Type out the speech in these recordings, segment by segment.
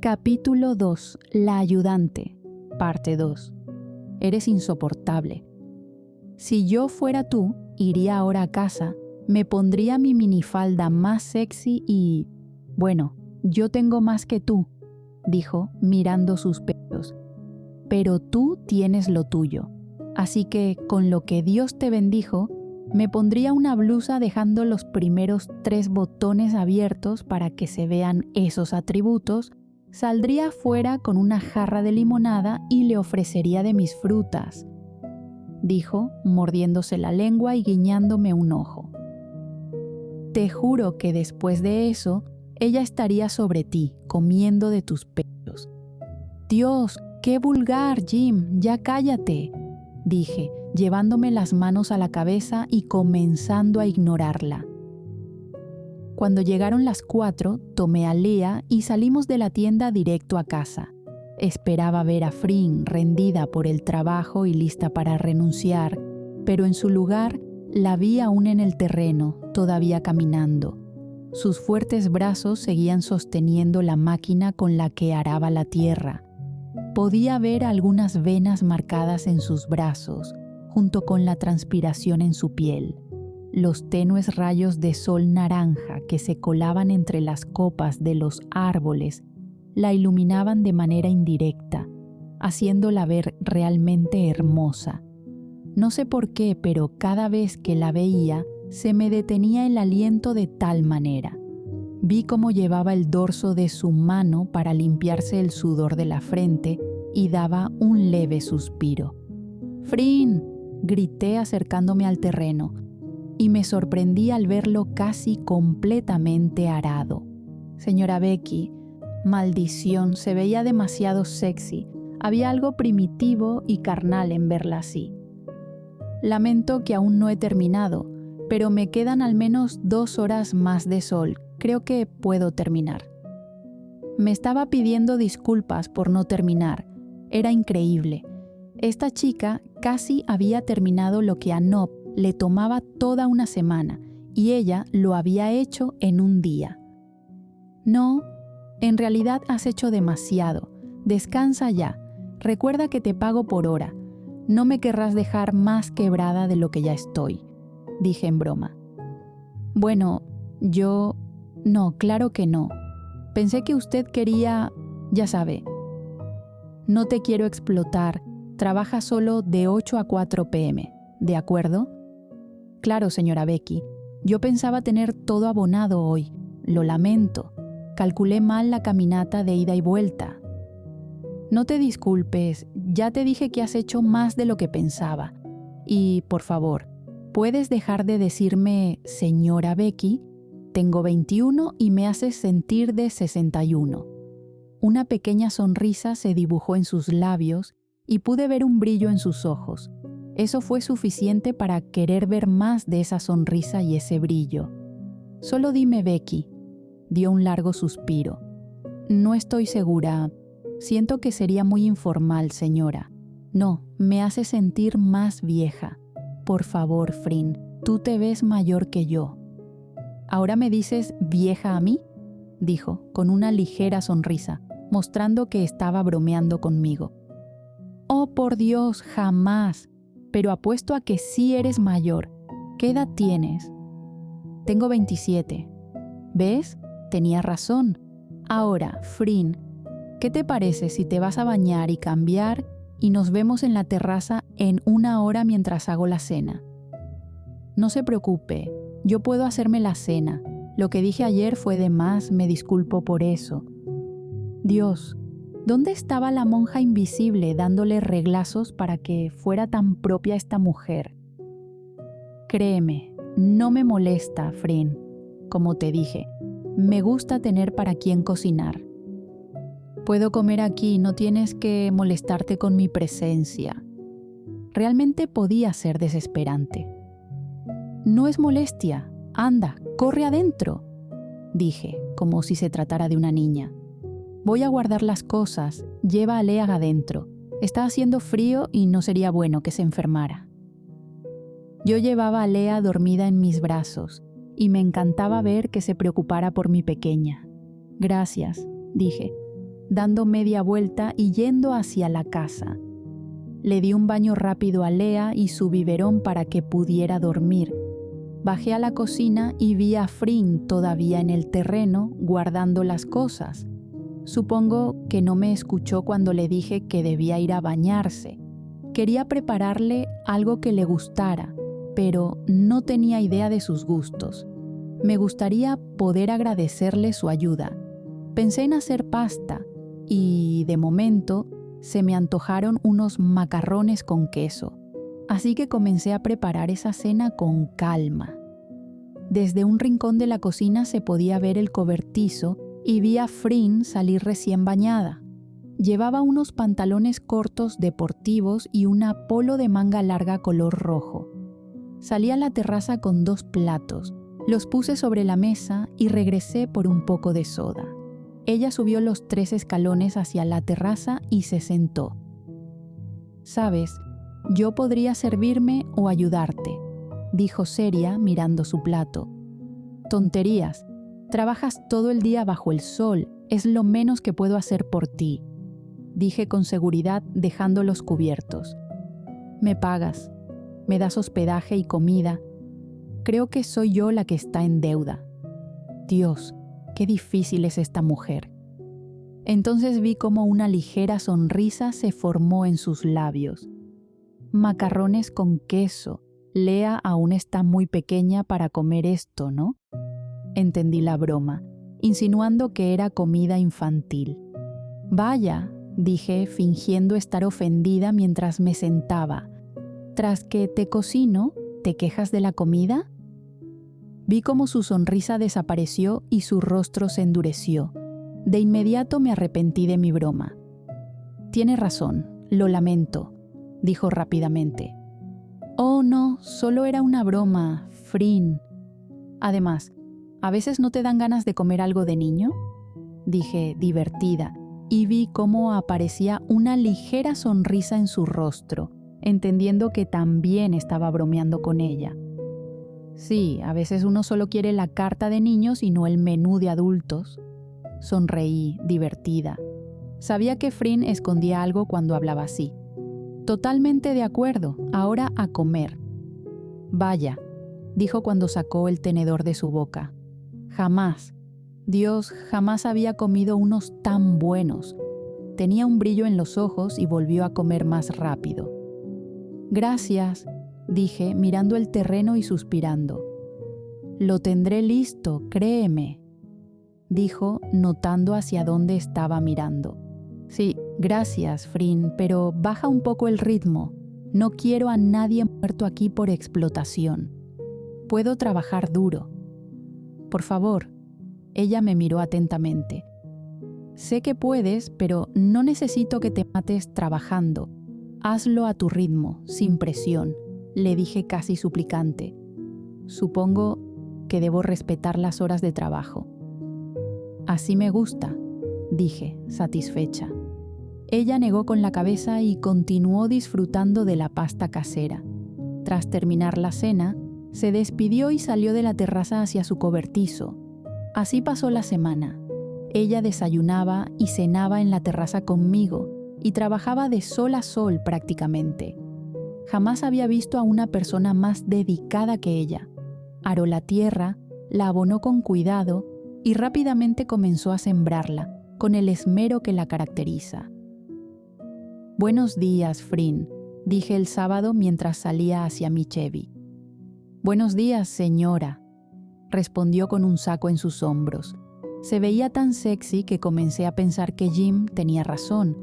Capítulo 2. La ayudante. Parte 2. Eres insoportable. Si yo fuera tú, iría ahora a casa, me pondría mi minifalda más sexy y... Bueno, yo tengo más que tú, dijo mirando sus pechos. Pero tú tienes lo tuyo. Así que, con lo que Dios te bendijo, me pondría una blusa dejando los primeros 3 botones abiertos para que se vean esos atributos, saldría afuera con una jarra de limonada y le ofrecería de mis frutas, dijo, mordiéndose la lengua y guiñándome un ojo. Te juro que después de eso, ella estaría sobre ti, comiendo de tus pechos. Dios, qué vulgar, Jim, ya cállate, dije, llevándome las manos a la cabeza y comenzando a ignorarla. Cuando llegaron las 4, tomé a Leah y salimos de la tienda directo a casa. Esperaba ver a Frin rendida por el trabajo y lista para renunciar, pero en su lugar la vi aún en el terreno, todavía caminando. Sus fuertes brazos seguían sosteniendo la máquina con la que araba la tierra. Podía ver algunas venas marcadas en sus brazos, junto con la transpiración en su piel. Los tenues rayos de sol naranja que se colaban entre las copas de los árboles la iluminaban de manera indirecta, haciéndola ver realmente hermosa. No sé por qué, pero cada vez que la veía, se me detenía el aliento de tal manera. Vi cómo llevaba el dorso de su mano para limpiarse el sudor de la frente y daba un leve suspiro. «¡Frin!», grité acercándome al terreno, y me sorprendí al verlo casi completamente arado. Señora Becky, maldición, se veía demasiado sexy. Había algo primitivo y carnal en verla así. Lamento que aún no he terminado, pero me quedan al menos 2 horas más de sol. Creo que puedo terminar. Me estaba pidiendo disculpas por no terminar. Era increíble. Esta chica casi había terminado lo que a Nob le tomaba toda una semana y ella lo había hecho en un día. No, en realidad has hecho demasiado. Descansa ya. Recuerda que te pago por hora. No me querrás dejar más quebrada de lo que ya estoy, dije en broma. Bueno, yo... No, claro que no. Pensé que usted quería... Ya sabe. No te quiero explotar. Trabaja solo de 8 a 4 p.m., ¿de acuerdo? Claro, señora Becky. Yo pensaba tener todo abonado hoy. Lo lamento. Calculé mal la caminata de ida y vuelta. No te disculpes. Ya te dije que has hecho más de lo que pensaba. Y, por favor, ¿puedes dejar de decirme señora Becky? Tengo 21 y me haces sentir de 61. Una pequeña sonrisa se dibujó en sus labios y pude ver un brillo en sus ojos. Eso fue suficiente para querer ver más de esa sonrisa y ese brillo. Solo dime, Becky. Dio un largo suspiro. No estoy segura. Siento que sería muy informal, señora. No, me hace sentir más vieja. Por favor, Frin, tú te ves mayor que yo. ¿Ahora me dices vieja a mí?, dijo, con una ligera sonrisa, mostrando que estaba bromeando conmigo. Oh, por Dios, jamás. Pero apuesto a que sí eres mayor. ¿Qué edad tienes? Tengo 27. ¿Ves? Tenía razón. Ahora, Frin, ¿qué te parece si te vas a bañar y cambiar y nos vemos en la terraza en 1 hora mientras hago la cena? No se preocupe, yo puedo hacerme la cena. Lo que dije ayer fue de más, me disculpo por eso. Dios, ¿dónde estaba la monja invisible dándole reglazos para que fuera tan propia esta mujer? Créeme, no me molesta, Frin. Como te dije, me gusta tener para quién cocinar. Puedo comer aquí, no tienes que molestarte con mi presencia. Realmente podía ser desesperante. No es molestia. Anda, corre adentro, dije, como si se tratara de una niña. Voy a guardar las cosas, lleva a Leah adentro. Está haciendo frío y no sería bueno que se enfermara. Yo llevaba a Leah dormida en mis brazos y me encantaba ver que se preocupara por mi pequeña. Gracias, dije. dando media vuelta y yendo hacia la casa. Le di un baño rápido a Lea y su biberón para que pudiera dormir. Bajé a la cocina y vi a Frin todavía en el terreno guardando las cosas. Supongo que no me escuchó cuando le dije que debía ir a bañarse. Quería prepararle algo que le gustara, pero no tenía idea de sus gustos. Me gustaría poder agradecerle su ayuda. Pensé en hacer pasta y, de momento, se me antojaron unos macarrones con queso. Así que comencé a preparar esa cena con calma. Desde un rincón de la cocina se podía ver el cobertizo y vi a Frin salir recién bañada. Llevaba unos pantalones cortos deportivos y una polo de manga larga color rojo. Salí a la terraza con 2 platos, los puse sobre la mesa y regresé por un poco de soda. Ella subió los 3 escalones hacia la terraza y se sentó. «Sabes, yo podría servirme o ayudarte», dijo seria mirando su plato. «Tonterías. Trabajas todo el día bajo el sol. Es lo menos que puedo hacer por ti», dije con seguridad dejando los cubiertos. «Me pagas. Me das hospedaje y comida. Creo que soy yo la que está en deuda. Dios, qué difícil es esta mujer». Entonces vi cómo una ligera sonrisa se formó en sus labios. «Macarrones con queso. Lea aún está muy pequeña para comer esto, ¿no?». Entendí la broma, insinuando que era comida infantil. «Vaya», dije, fingiendo estar ofendida mientras me sentaba. «Tras que te cocino, ¿te quejas de la comida?». Vi cómo su sonrisa desapareció y su rostro se endureció. De inmediato me arrepentí de mi broma. «Tiene razón, lo lamento», dijo rápidamente. «Oh, no, solo era una broma, Frin. Además, ¿a veces no te dan ganas de comer algo de niño?», dije, divertida, y vi cómo aparecía una ligera sonrisa en su rostro, entendiendo que también estaba bromeando con ella. «Sí, a veces uno solo quiere la carta de niños y no el menú de adultos». Sonreí, divertida. Sabía que Frin escondía algo cuando hablaba así. «Totalmente de acuerdo, ahora a comer». «Vaya», dijo cuando sacó el tenedor de su boca. «Jamás. Dios, jamás había comido unos tan buenos». Tenía un brillo en los ojos y volvió a comer más rápido. «Gracias», dije, mirando el terreno y suspirando. «Lo tendré listo, créeme», dijo, notando hacia dónde estaba mirando. «Sí, gracias, Frin, pero baja un poco el ritmo. No quiero a nadie muerto aquí por explotación. Puedo trabajar duro. Por favor». Ella me miró atentamente. «Sé que puedes, pero no necesito que te mates trabajando. Hazlo a tu ritmo, sin presión», le dije casi suplicante. «Supongo que debo respetar las horas de trabajo». «Así me gusta», dije, satisfecha. Ella negó con la cabeza y continuó disfrutando de la pasta casera. Tras terminar la cena, se despidió y salió de la terraza hacia su cobertizo. Así pasó la semana. Ella desayunaba y cenaba en la terraza conmigo y trabajaba de sol a sol prácticamente. Jamás había visto a una persona más dedicada que ella. Aró la tierra, la abonó con cuidado y rápidamente comenzó a sembrarla, con el esmero que la caracteriza. «Buenos días, Frin», dije el sábado mientras salía hacia mi Chevy. «Buenos días, señora», respondió con un saco en sus hombros. Se veía tan sexy que comencé a pensar que Jim tenía razón.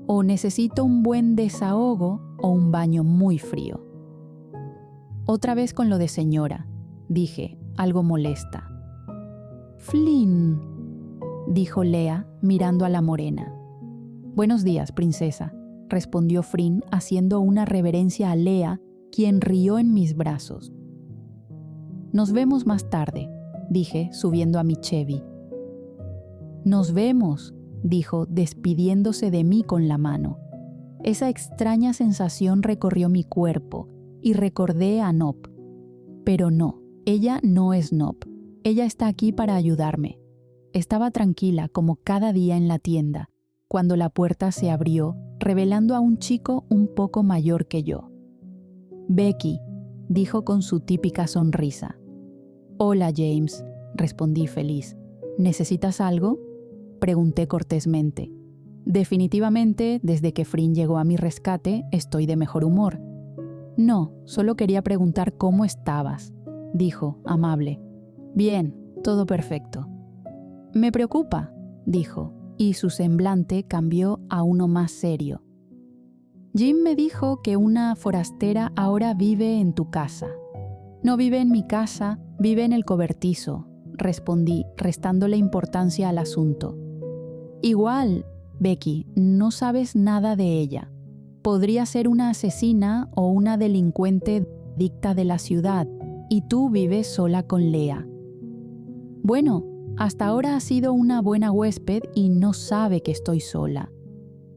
O necesito un buen desahogo o un baño muy frío. «Otra vez con lo de señora», dije, algo molesta. «Flynn», dijo Lea, mirando a la morena. «Buenos días, princesa», respondió Frin, haciendo una reverencia a Lea, quien rió en mis brazos. «Nos vemos más tarde», dije, subiendo a mi Chevy. «Nos vemos», dijo, despidiéndose de mí con la mano. Esa extraña sensación recorrió mi cuerpo y recordé a Nop. Pero no, ella no es Nop. Ella está aquí para ayudarme. Estaba tranquila como cada día en la tienda, cuando la puerta se abrió, revelando a un chico un poco mayor que yo. «Becky», dijo con su típica sonrisa. «Hola, James», respondí feliz. «¿Necesitas algo?», pregunté cortésmente. Definitivamente, desde que Frin llegó a mi rescate, estoy de mejor humor. «No, solo quería preguntar cómo estabas», dijo, amable. «Bien, todo perfecto». «Me preocupa», dijo, y su semblante cambió a uno más serio. «Jim me dijo que una forastera ahora vive en tu casa». «No vive en mi casa, vive en el cobertizo», respondí, restándole importancia al asunto. «Igual, Becky, no sabes nada de ella. Podría ser una asesina o una delincuente dicta de la ciudad, y tú vives sola con Lea». «Bueno, hasta ahora ha sido una buena huésped y no sabe que estoy sola»,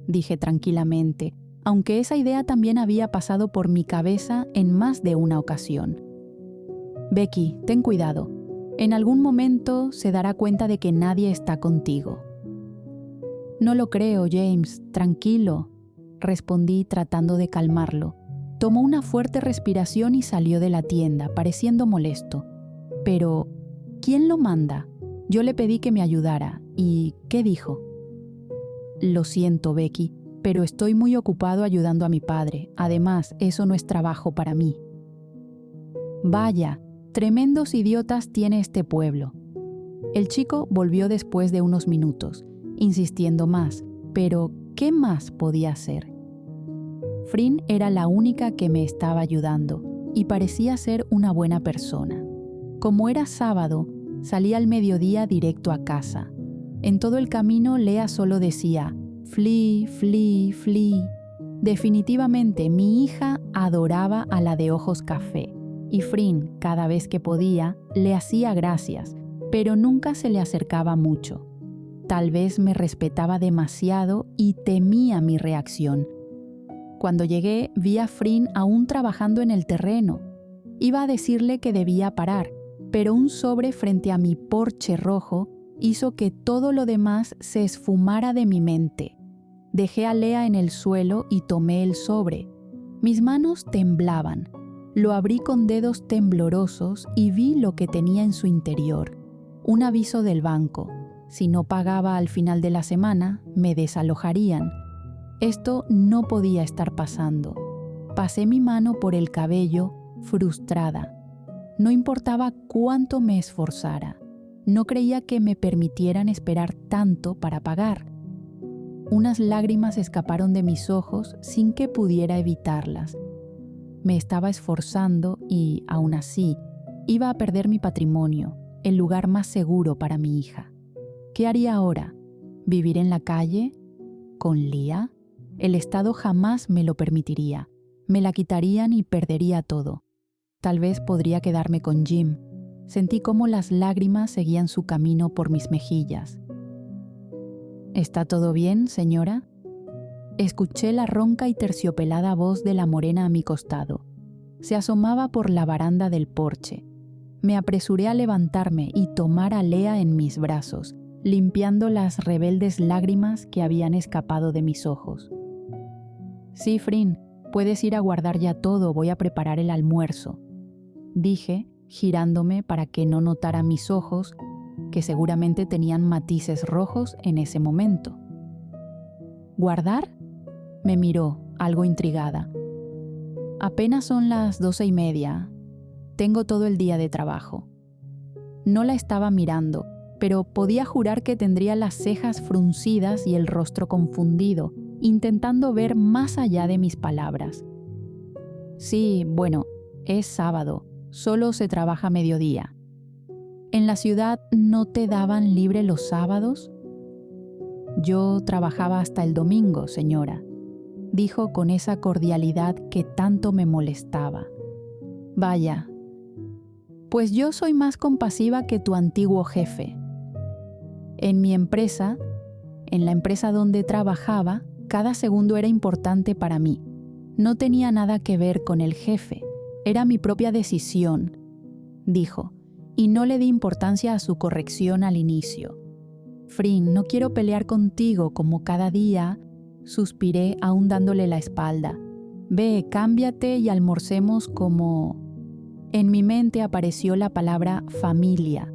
dije tranquilamente, aunque esa idea también había pasado por mi cabeza en más de una ocasión. «Becky, ten cuidado. En algún momento se dará cuenta de que nadie está contigo». «No lo creo, James, tranquilo», respondí tratando de calmarlo. Tomó una fuerte respiración y salió de la tienda, pareciendo molesto. «Pero, ¿quién lo manda? Yo le pedí que me ayudara. ¿Y qué dijo?» «Lo siento, Becky, pero estoy muy ocupado ayudando a mi padre. Además, eso no es trabajo para mí». «Vaya, tremendos idiotas tiene este pueblo». El chico volvió después de unos minutos, insistiendo más, pero ¿qué más podía hacer? Frin era la única que me estaba ayudando y parecía ser una buena persona. Como era sábado, salí al mediodía directo a casa. En todo el camino Lea solo decía «Flea, Flea, Flea». Definitivamente mi hija adoraba a la de ojos café, y Frin, cada vez que podía, le hacía gracias, pero nunca se le acercaba mucho. Tal vez me respetaba demasiado y temía mi reacción. Cuando llegué, vi a Frin aún trabajando en el terreno. Iba a decirle que debía parar, pero un sobre frente a mi porche rojo hizo que todo lo demás se esfumara de mi mente. Dejé a Lea en el suelo y tomé el sobre. Mis manos temblaban. Lo abrí con dedos temblorosos y vi lo que tenía en su interior. Un aviso del banco. Si no pagaba al final de la semana, me desalojarían. Esto no podía estar pasando. Pasé mi mano por el cabello, frustrada. No importaba cuánto me esforzara. No creía que me permitieran esperar tanto para pagar. Unas lágrimas escaparon de mis ojos sin que pudiera evitarlas. Me estaba esforzando y, aún así, iba a perder mi patrimonio, el lugar más seguro para mi hija. ¿Qué haría ahora? ¿Vivir en la calle? ¿Con Lea? El Estado jamás me lo permitiría. Me la quitarían y perdería todo. Tal vez podría quedarme con Jim. Sentí cómo las lágrimas seguían su camino por mis mejillas. ¿Está todo bien, señora?», escuché la ronca y terciopelada voz de la morena a mi costado. Se asomaba por la baranda del porche. Me apresuré a levantarme y tomar a Lea en mis brazos, limpiando las rebeldes lágrimas que habían escapado de mis ojos. «Sí, Frin, puedes ir a guardar ya todo, voy a preparar el almuerzo», dije, girándome para que no notara mis ojos, que seguramente tenían matices rojos en ese momento. «¿Guardar?», me miró, algo intrigada. «Apenas son las 12:30. Tengo todo el día de trabajo». No la estaba mirando, pero podía jurar que tendría las cejas fruncidas y el rostro confundido, intentando ver más allá de mis palabras. «Sí, bueno, es sábado, solo se trabaja a mediodía». «¿En la ciudad no te daban libre los sábados?». «Yo trabajaba hasta el domingo, señora», dijo con esa cordialidad que tanto me molestaba. «Vaya, pues yo soy más compasiva que tu antiguo jefe. En mi empresa, en la empresa donde trabajaba, cada segundo era importante para mí. No tenía nada que ver con el jefe, era mi propia decisión», dijo, y no le di importancia a su corrección al inicio. Frin, no quiero pelear contigo como cada día, suspiré aún dándole la espalda. Ve, cámbiate y almorcemos como... En mi mente apareció la palabra familia.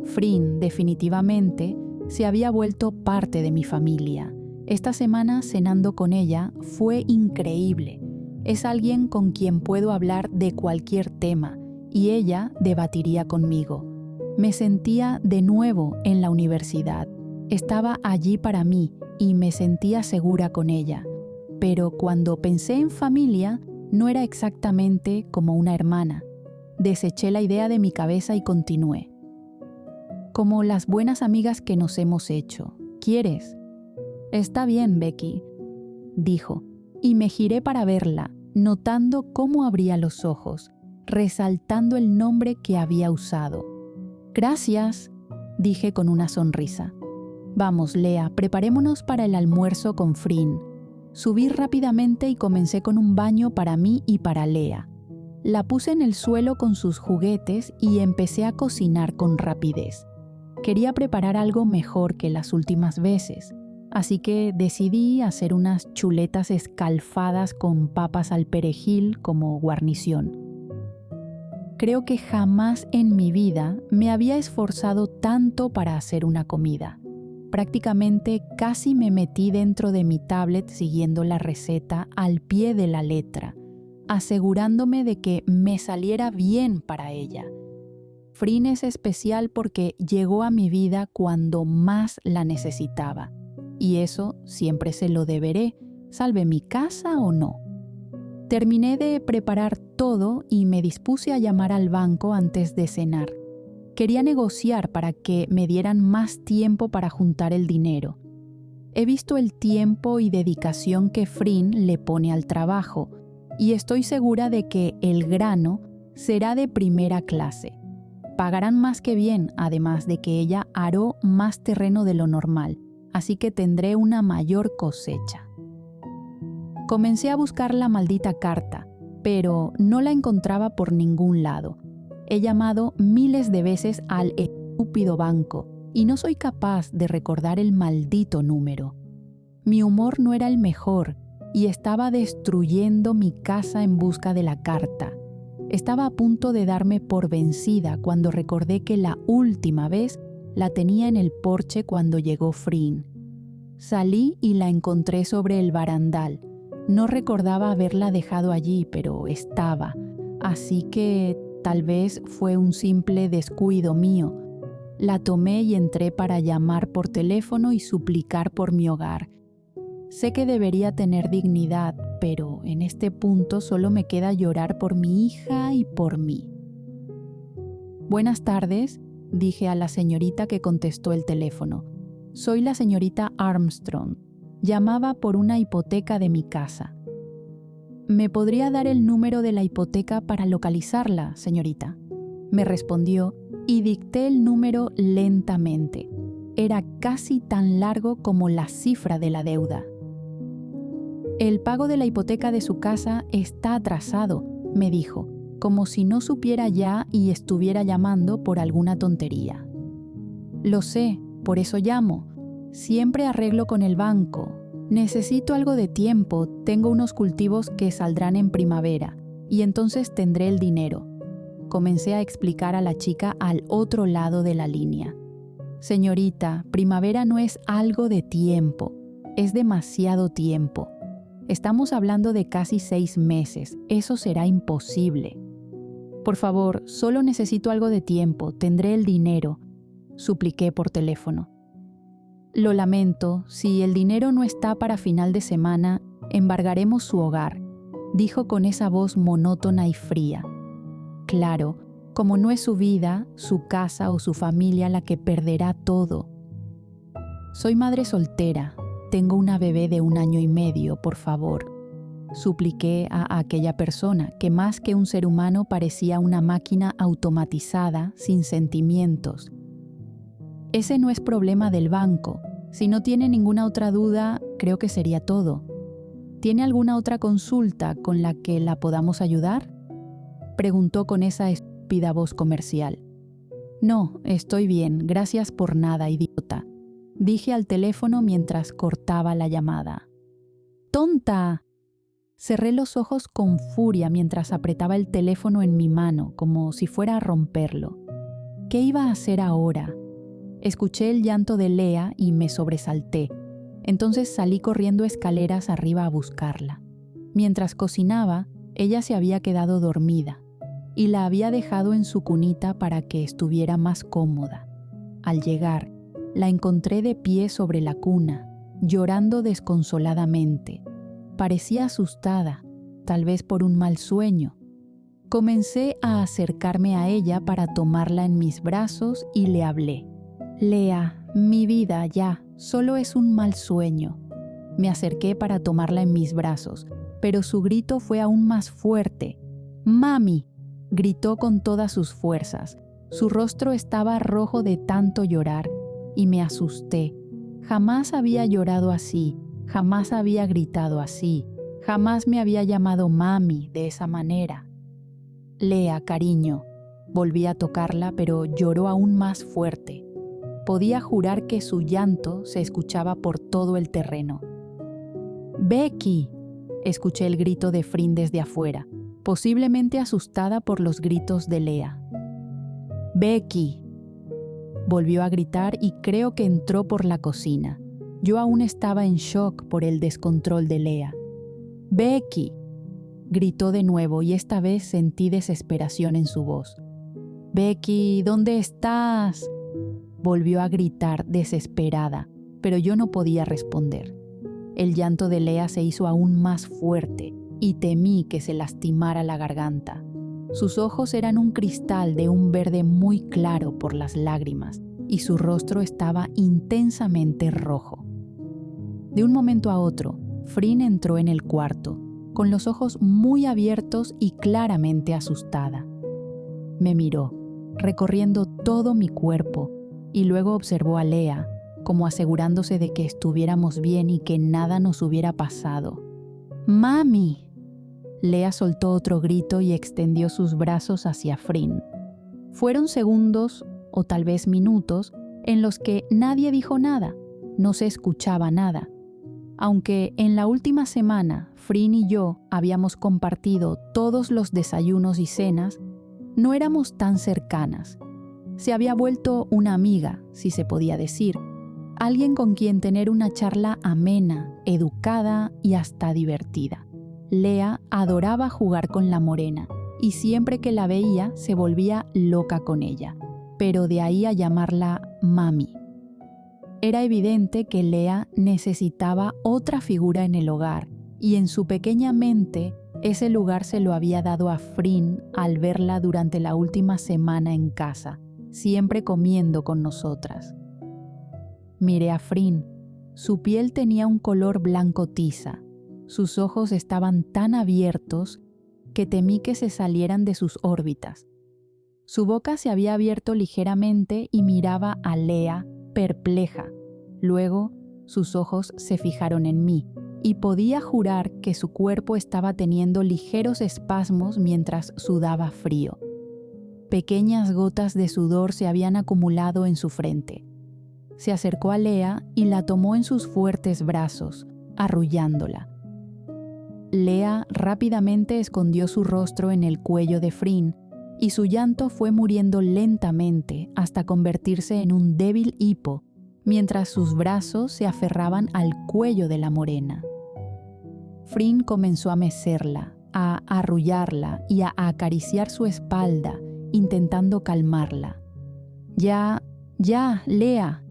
Frin, definitivamente, se había vuelto parte de mi familia. Esta semana cenando con ella fue increíble. Es alguien con quien puedo hablar de cualquier tema y ella debatiría conmigo. Me sentía de nuevo en la universidad. Estaba allí para mí y me sentía segura con ella. Pero cuando pensé en familia, no era exactamente como una hermana. Deseché la idea de mi cabeza y continué. Como las buenas amigas que nos hemos hecho. ¿Quieres? Está bien, Becky, dijo, y me giré para verla, notando cómo abría los ojos, resaltando el nombre que había usado. Gracias, dije con una sonrisa. Vamos, Lea, preparémonos para el almuerzo con Frin. Subí rápidamente y comencé con un baño para mí y para Lea. La puse en el suelo con sus juguetes y empecé a cocinar con rapidez. Quería preparar algo mejor que las últimas veces, así que decidí hacer unas chuletas escalfadas con papas al perejil como guarnición. Creo que jamás en mi vida me había esforzado tanto para hacer una comida. Prácticamente casi me metí dentro de mi tablet siguiendo la receta al pie de la letra, asegurándome de que me saliera bien para ella. Frin es especial porque llegó a mi vida cuando más la necesitaba, y eso siempre se lo deberé, salve mi casa o no. Terminé de preparar todo y me dispuse a llamar al banco antes de cenar. Quería negociar para que me dieran más tiempo para juntar el dinero. He visto el tiempo y dedicación que Frin le pone al trabajo y estoy segura de que el grano será de primera clase. Pagarán más que bien, además de que ella aró más terreno de lo normal, así que tendré una mayor cosecha. Comencé a buscar la maldita carta, pero no la encontraba por ningún lado. He llamado miles de veces al estúpido banco y no soy capaz de recordar el maldito número. Mi humor no era el mejor y estaba destruyendo mi casa en busca de la carta. Estaba a punto de darme por vencida cuando recordé que la última vez la tenía en el porche cuando llegó Frin. Salí y la encontré sobre el barandal. No recordaba haberla dejado allí, pero estaba. Así que tal vez fue un simple descuido mío. La tomé y entré para llamar por teléfono y suplicar por mi hogar. Sé que debería tener dignidad, pero en este punto solo me queda llorar por mi hija y por mí. Buenas tardes, dije a la señorita que contestó el teléfono. Soy la señorita Armstrong. Llamaba por una hipoteca de mi casa. ¿Me podría dar el número de la hipoteca para localizarla, señorita? Me respondió y dicté el número lentamente. Era casi tan largo como la cifra de la deuda. El pago de la hipoteca de su casa está atrasado, me dijo, como si no supiera ya y estuviera llamando por alguna tontería. Lo sé, por eso llamo. Siempre arreglo con el banco. Necesito algo de tiempo, tengo unos cultivos que saldrán en primavera y entonces tendré el dinero. Comencé a explicar a la chica al otro lado de la línea. Señorita, primavera no es algo de tiempo, es demasiado tiempo. Estamos hablando de casi 6 meses, eso será imposible. Por favor, solo necesito algo de tiempo, tendré el dinero, supliqué por teléfono. Lo lamento, si el dinero no está para final de semana, embargaremos su hogar, dijo con esa voz monótona y fría. Claro, como no es su vida, su casa o su familia la que perderá todo. Soy madre soltera, tengo una bebé de 1 año y medio, por favor, supliqué a aquella persona que más que un ser humano parecía una máquina automatizada sin sentimientos. Ese no es problema del banco. Si no tiene ninguna otra duda, creo que sería todo. ¿Tiene alguna otra consulta con la que la podamos ayudar?, preguntó con esa estúpida voz comercial. No, estoy bien, gracias por nada, idiota. dije al teléfono mientras cortaba la llamada. ¡Tonta! Cerré los ojos con furia mientras apretaba el teléfono en mi mano, como si fuera a romperlo. ¿Qué iba a hacer ahora? Escuché el llanto de Lea y me sobresalté. Entonces salí corriendo escaleras arriba a buscarla. Mientras cocinaba, ella se había quedado dormida y la había dejado en su cunita para que estuviera más cómoda. Al llegar, la encontré de pie sobre la cuna, llorando desconsoladamente. Parecía asustada, tal vez por un mal sueño. Comencé a acercarme a ella para tomarla en mis brazos y le hablé. «Lea, mi vida ya, solo es un mal sueño». Me acerqué para tomarla en mis brazos, pero su grito fue aún más fuerte. «¡Mami!», gritó con todas sus fuerzas. Su rostro estaba rojo de tanto llorar y me asusté. Jamás había llorado así, jamás había gritado así, jamás me había llamado mami de esa manera. «Lea, cariño». Volví a tocarla, pero lloró aún más fuerte. Podía jurar que su llanto se escuchaba por todo el terreno. «¡Becky!», escuché el grito de Frin desde afuera, posiblemente asustada por los gritos de Lea. «¡Becky!», volvió a gritar y creo que entró por la cocina. Yo aún estaba en shock por el descontrol de Lea. «¡Becky!», gritó de nuevo y esta vez sentí desesperación en su voz. «Becky, ¿dónde estás?», volvió a gritar desesperada, pero yo no podía responder. El llanto de Lea se hizo aún más fuerte y temí que se lastimara la garganta. Sus ojos eran un cristal de un verde muy claro por las lágrimas y su rostro estaba intensamente rojo. De un momento a otro, Frin entró en el cuarto, con los ojos muy abiertos y claramente asustada. Me miró, recorriendo todo mi cuerpo, y luego observó a Lea, como asegurándose de que estuviéramos bien y que nada nos hubiera pasado. «¡Mami!». Lea soltó otro grito y extendió sus brazos hacia Frin. Fueron segundos, o tal vez minutos, en los que nadie dijo nada, no se escuchaba nada. Aunque en la última semana Frin y yo habíamos compartido todos los desayunos y cenas, no éramos tan cercanas. Se había vuelto una amiga, si se podía decir, alguien con quien tener una charla amena, educada y hasta divertida. Lea adoraba jugar con la morena y siempre que la veía se volvía loca con ella, pero de ahí a llamarla mami. Era evidente que Lea necesitaba otra figura en el hogar y en su pequeña mente ese lugar se lo había dado a Frin al verla durante la última semana en casa, siempre comiendo con nosotras. Miré a Frin. Su piel tenía un color blanco tiza. Sus ojos estaban tan abiertos que temí que se salieran de sus órbitas. Su boca se había abierto ligeramente y miraba a Lea, perpleja. Luego, sus ojos se fijaron en mí y podía jurar que su cuerpo estaba teniendo ligeros espasmos mientras sudaba frío. Pequeñas gotas de sudor se habían acumulado en su frente. Se acercó a Lea y la tomó en sus fuertes brazos, arrullándola. Lea rápidamente escondió su rostro en el cuello de Frin y su llanto fue muriendo lentamente hasta convertirse en un débil hipo, mientras sus brazos se aferraban al cuello de la morena. Frin comenzó a mecerla, a arrullarla y a acariciar su espalda, intentando calmarla. Ya, Lea»,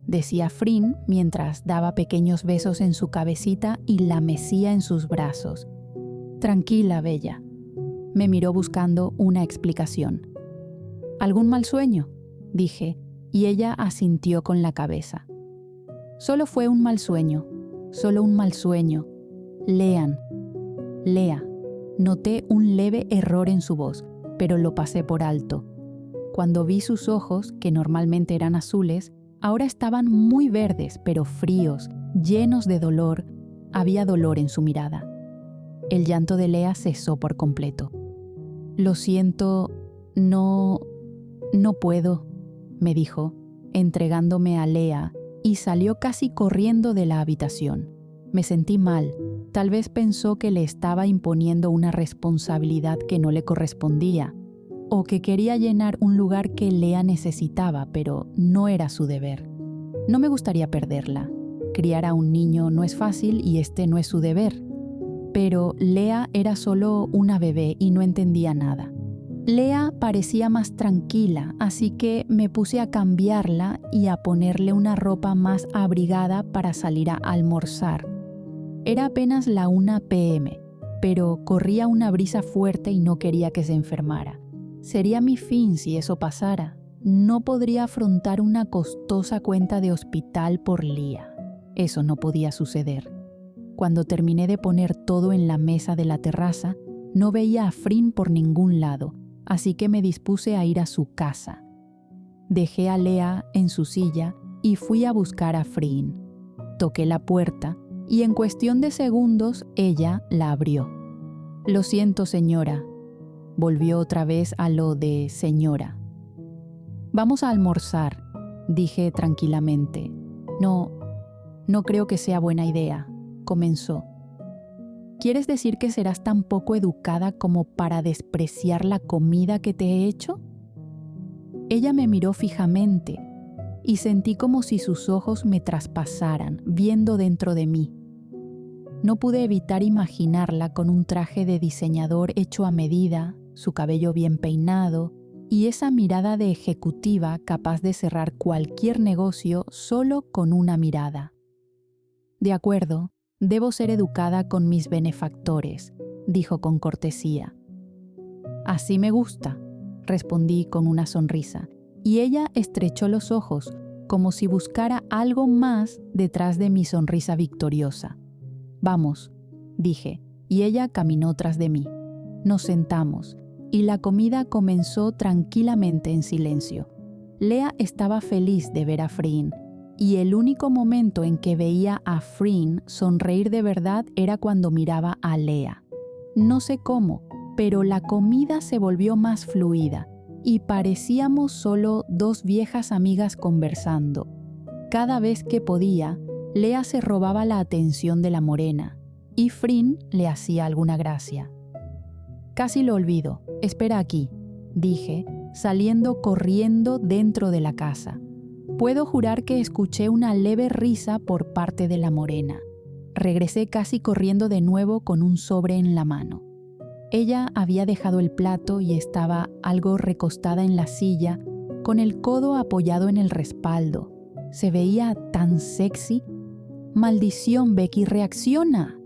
decía Frin mientras daba pequeños besos en su cabecita y la mecía en sus brazos. «Tranquila, bella». Me miró buscando una explicación. «¿Algún mal sueño?», dije, y ella asintió con la cabeza. «Solo fue un mal sueño, solo un mal sueño. Lean». «Lea». Noté un leve error en su voz, pero lo pasé por alto. Cuando vi sus ojos, que normalmente eran azules, ahora estaban muy verdes, pero fríos, llenos de dolor. Había dolor en su mirada. El llanto de Lea cesó por completo. «Lo siento, no puedo», me dijo, entregándome a Lea y salió casi corriendo de la habitación. Me sentí mal. Tal vez pensó que le estaba imponiendo una responsabilidad que no le correspondía, o que quería llenar un lugar que Lea necesitaba, pero no era su deber. No me gustaría perderla. Criar a un niño no es fácil y este no es su deber. Pero Lea era solo una bebé y no entendía nada. Lea parecía más tranquila, así que me puse a cambiarla y a ponerle una ropa más abrigada para salir a almorzar. Era apenas la 1 p.m., pero corría una brisa fuerte y no quería que se enfermara. Sería mi fin si eso pasara. No podría afrontar una costosa cuenta de hospital por Lea. Eso no podía suceder. Cuando terminé de poner todo en la mesa de la terraza, no veía a Frin por ningún lado, así que me dispuse a ir a su casa. Dejé a Lea en su silla y fui a buscar a Frin. Toqué la puerta y en cuestión de segundos ella la abrió. «Lo siento, señora». Volvió otra vez a lo de señora. «Vamos a almorzar», dije tranquilamente. No creo que sea buena idea», comenzó. «¿Quieres decir que serás tan poco educada como para despreciar la comida que te he hecho?» Ella me miró fijamente y sentí como si sus ojos me traspasaran, viendo dentro de mí. No pude evitar imaginarla con un traje de diseñador hecho a medida, su cabello bien peinado y esa mirada de ejecutiva capaz de cerrar cualquier negocio solo con una mirada. «De acuerdo, debo ser educada con mis benefactores», dijo con cortesía. «Así me gusta», respondí con una sonrisa, y ella estrechó los ojos, como si buscara algo más detrás de mi sonrisa victoriosa. «Vamos», dije, y ella caminó tras de mí. Nos sentamos, y la comida comenzó tranquilamente en silencio. Lea estaba feliz de ver a Frin, y el único momento en que veía a Frin sonreír de verdad era cuando miraba a Lea. No sé cómo, pero la comida se volvió más fluida y parecíamos solo dos viejas amigas conversando. Cada vez que podía, Lea se robaba la atención de la morena y Frin le hacía alguna gracia. «Casi lo olvido, espera aquí», dije, saliendo corriendo dentro de la casa. Puedo jurar que escuché una leve risa por parte de la morena. Regresé casi corriendo de nuevo con un sobre en la mano. Ella había dejado el plato y estaba algo recostada en la silla, con el codo apoyado en el respaldo. Se veía tan sexy. «¡Maldición, Becky, reacciona!».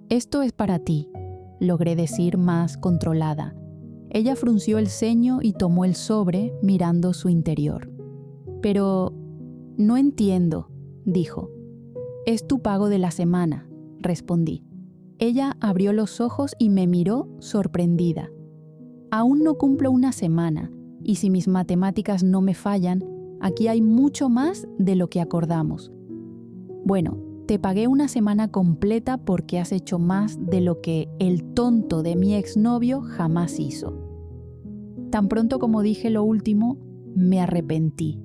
«Esto es para ti», logré decir más controlada. Ella frunció el ceño y tomó el sobre mirando su interior. «Pero no entiendo», dijo. «Es tu pago de la semana», respondí. Ella abrió los ojos y me miró sorprendida. «Aún no cumplo una semana, y si mis matemáticas no me fallan, aquí hay mucho más de lo que acordamos. Bueno, te pagué una semana completa porque has hecho más de lo que el tonto de mi exnovio jamás hizo». Tan pronto como dije lo último, me arrepentí.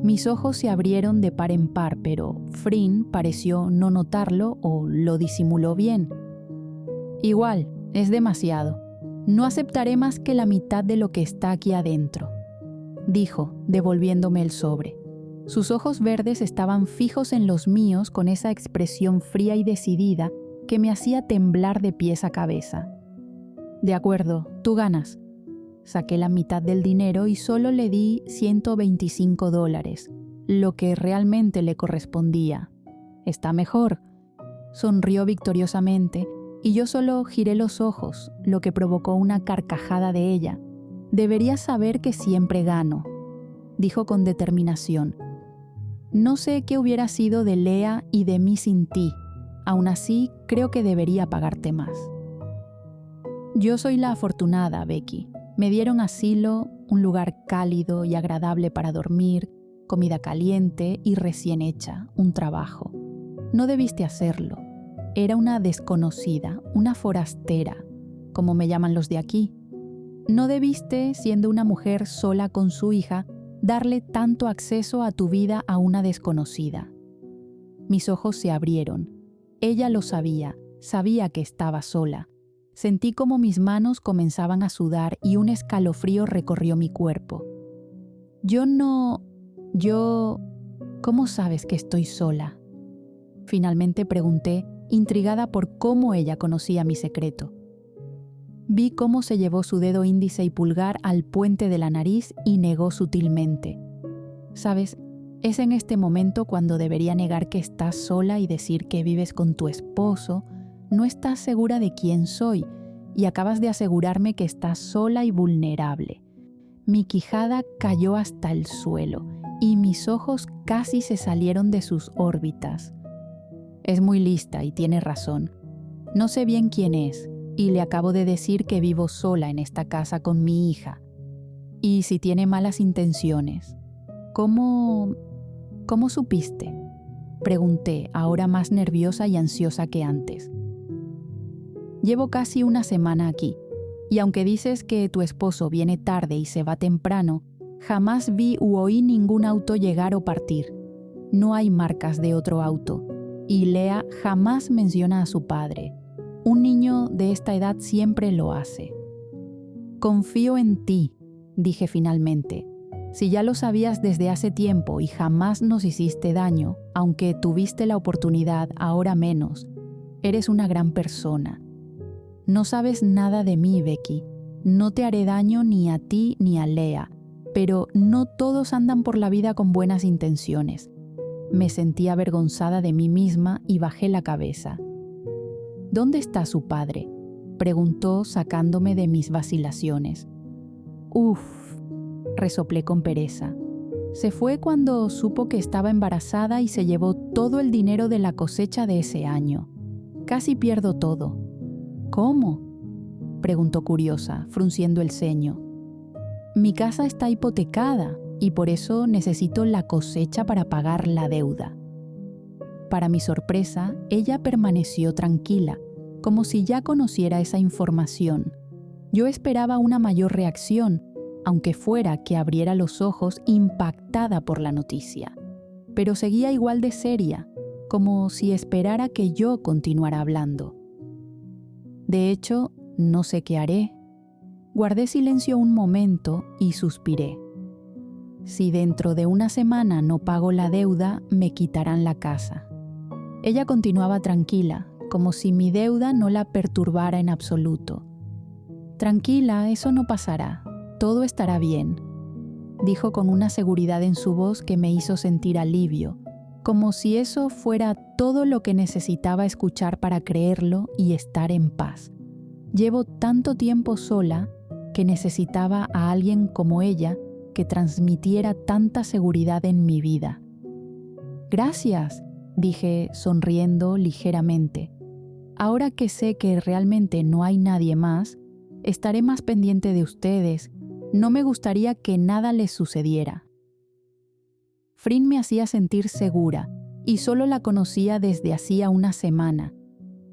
Mis ojos se abrieron de par en par, pero Frin pareció no notarlo o lo disimuló bien. «Igual, es demasiado. No aceptaré más que la mitad de lo que está aquí adentro», dijo, devolviéndome el sobre. Sus ojos verdes estaban fijos en los míos con esa expresión fría y decidida que me hacía temblar de pies a cabeza. «De acuerdo, tú ganas». Saqué la mitad del dinero y solo le di $125, lo que realmente le correspondía. «Está mejor», sonrió victoriosamente y yo solo giré los ojos, lo que provocó una carcajada de ella. «Deberías saber que siempre gano», dijo con determinación. «No sé qué hubiera sido de Lea y de mí sin ti. Aún así, creo que debería pagarte más». «Yo soy la afortunada, Becky. Me dieron asilo, un lugar cálido y agradable para dormir, comida caliente y recién hecha, un trabajo. No debiste hacerlo. Era una desconocida, una forastera, como me llaman los de aquí. No debiste, siendo una mujer sola con su hija, darle tanto acceso a tu vida a una desconocida? Mis ojos se abrieron. Ella lo sabía, sabía que estaba sola. Sentí como mis manos comenzaban a sudar y un escalofrío recorrió mi cuerpo. ¿Cómo sabes que estoy sola? Finalmente pregunté, intrigada por cómo ella conocía mi secreto. Vi cómo se llevó su dedo índice y pulgar al puente de la nariz y negó sutilmente. ¿Sabes? Es en este momento cuando debería negar que estás sola y decir que vives con tu esposo. No estás segura de quién soy y acabas de asegurarme que estás sola y vulnerable. Mi quijada cayó hasta el suelo y mis ojos casi se salieron de sus órbitas. Es muy lista y tiene razón. No sé bien quién es y le acabo de decir que vivo sola en esta casa con mi hija. Y si tiene malas intenciones. ¿Cómo supiste? Pregunté, ahora más nerviosa y ansiosa que antes. Llevo casi una semana aquí, y aunque dices que tu esposo viene tarde y se va temprano, jamás vi u oí ningún auto llegar o partir. No hay marcas de otro auto, y Lea jamás menciona a su padre. Un niño de esta edad siempre lo hace. Confío en ti, dije finalmente. Si ya lo sabías desde hace tiempo y jamás nos hiciste daño, aunque tuviste la oportunidad, ahora menos, eres una gran persona. No sabes nada de mí, Becky. No te haré daño ni a ti ni a Lea, pero no todos andan por la vida con buenas intenciones. Me sentí avergonzada de mí misma y bajé la cabeza. ¿Dónde está su padre?, preguntó sacándome de mis vacilaciones. Resoplé con pereza. Se fue cuando supo que estaba embarazada y se llevó todo el dinero de la cosecha de ese año. Casi pierdo todo. ¿Cómo?, preguntó curiosa, frunciendo el ceño. Mi casa está hipotecada y por eso necesito la cosecha para pagar la deuda. Para mi sorpresa, ella permaneció tranquila, como si ya conociera esa información. Yo esperaba una mayor reacción, aunque fuera que abriera los ojos impactada por la noticia. Pero seguía igual de seria, como si esperara que yo continuara hablando. De hecho, no sé qué haré. Guardé silencio un momento y suspiré. Si dentro de una semana no pago la deuda, me quitarán la casa. Ella continuaba tranquila, como si mi deuda no la perturbara en absoluto. Tranquila, eso no pasará. Todo estará bien, dijo con una seguridad en su voz que me hizo sentir alivio, como si eso fuera todo lo que necesitaba escuchar para creerlo y estar en paz. Llevo tanto tiempo sola que necesitaba a alguien como ella que transmitiera tanta seguridad en mi vida. Gracias, dije sonriendo ligeramente. Ahora que sé que realmente no hay nadie más, estaré más pendiente de ustedes. No me gustaría que nada les sucediera. Frin me hacía sentir segura y solo la conocía desde hacía una semana.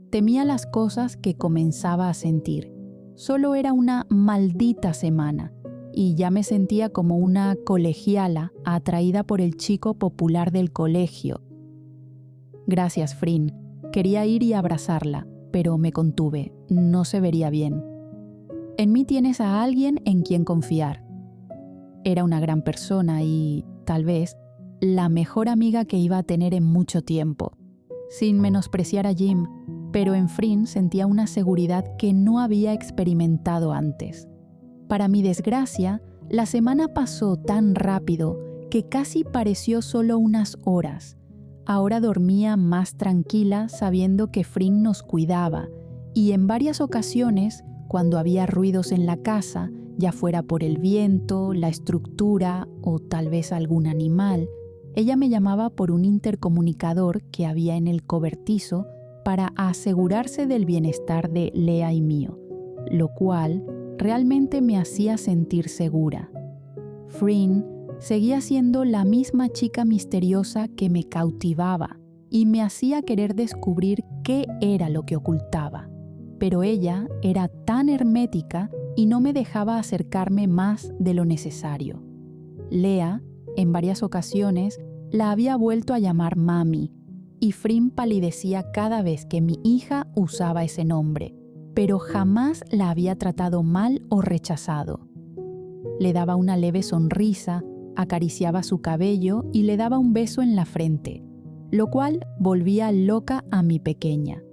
Temía las cosas que comenzaba a sentir. Solo era una maldita semana y ya me sentía como una colegiala atraída por el chico popular del colegio. Gracias, Frin. Quería ir y abrazarla, pero me contuve. No se vería bien. En mí tienes a alguien en quien confiar. Era una gran persona y, tal vez, la mejor amiga que iba a tener en mucho tiempo. Sin menospreciar a Jim, pero en Frin sentía una seguridad que no había experimentado antes. Para mi desgracia, la semana pasó tan rápido que casi pareció solo unas horas. Ahora dormía más tranquila sabiendo que Frin nos cuidaba y en varias ocasiones, cuando había ruidos en la casa, ya fuera por el viento, la estructura o tal vez algún animal, ella me llamaba por un intercomunicador que había en el cobertizo para asegurarse del bienestar de Lea y mío, lo cual realmente me hacía sentir segura. Frin seguía siendo la misma chica misteriosa que me cautivaba y me hacía querer descubrir qué era lo que ocultaba. Pero ella era tan hermética y no me dejaba acercarme más de lo necesario. Lea En varias ocasiones la había vuelto a llamar mami, y Frin palidecía cada vez que mi hija usaba ese nombre, pero jamás la había tratado mal o rechazado. Le daba una leve sonrisa, acariciaba su cabello y le daba un beso en la frente, lo cual volvía loca a mi pequeña.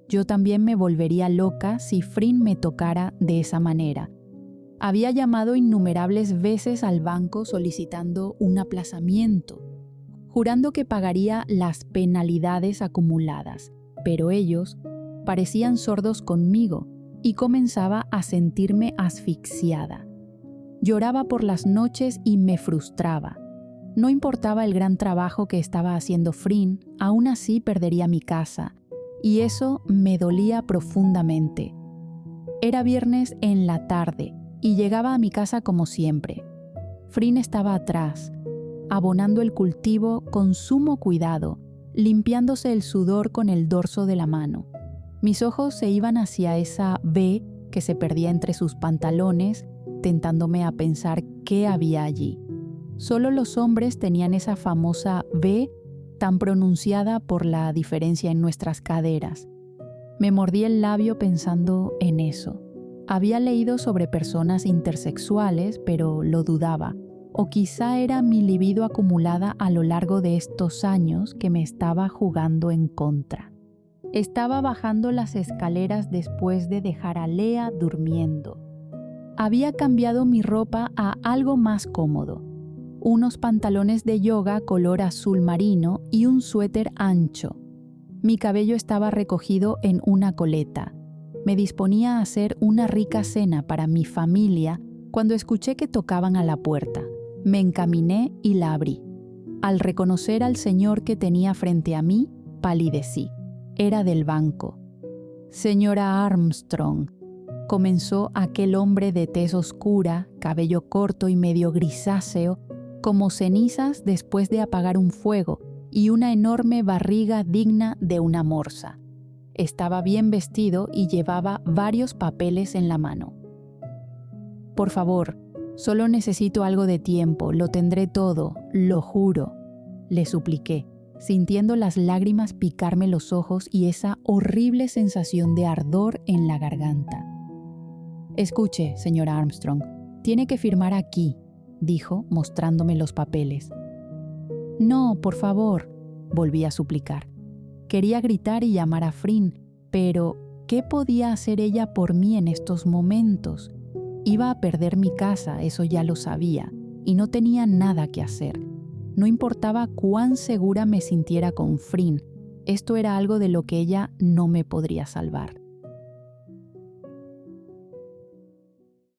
Yo también me volvería loca si Frin me tocara de esa manera. Había llamado innumerables veces al banco solicitando un aplazamiento, jurando que pagaría las penalidades acumuladas, pero ellos parecían sordos conmigo y comenzaba a sentirme asfixiada. Lloraba por las noches y me frustraba. No importaba el gran trabajo que estaba haciendo Frin, aún así perdería mi casa, y eso me dolía profundamente. Era viernes en la tarde y llegaba a mi casa como siempre. Frin estaba atrás, abonando el cultivo con sumo cuidado, limpiándose el sudor con el dorso de la mano. Mis ojos se iban hacia esa V que se perdía entre sus pantalones, tentándome a pensar qué había allí. Solo los hombres tenían esa famosa V tan pronunciada por la diferencia en nuestras caderas. Me mordí el labio pensando en eso. Había leído sobre personas intersexuales, pero lo dudaba. O quizá era mi libido acumulada a lo largo de estos años que me estaba jugando en contra. Estaba bajando las escaleras después de dejar a Lea durmiendo. Había cambiado mi ropa a algo más cómodo. Unos pantalones de yoga color azul marino y un suéter ancho. Mi cabello estaba recogido en una coleta. Me disponía a hacer una rica cena para mi familia cuando escuché que tocaban a la puerta. Me encaminé y la abrí. Al reconocer al señor que tenía frente a mí, palidecí. Era del banco. «Señora Armstrong», comenzó aquel hombre de tez oscura, cabello corto y medio grisáceo, como cenizas después de apagar un fuego, y una enorme barriga digna de una morsa. Estaba bien vestido y llevaba varios papeles en la mano. «Por favor, solo necesito algo de tiempo, lo tendré todo, lo juro», le supliqué, sintiendo las lágrimas picarme los ojos y esa horrible sensación de ardor en la garganta. «Escuche, señora Armstrong, tiene que firmar aquí», dijo, mostrándome los papeles. «No, por favor», volví a suplicar. Quería gritar y llamar a Frin, pero ¿qué podía hacer ella por mí en estos momentos? Iba a perder mi casa, eso ya lo sabía, y no tenía nada que hacer. No importaba cuán segura me sintiera con Frin, esto era algo de lo que ella no me podría salvar.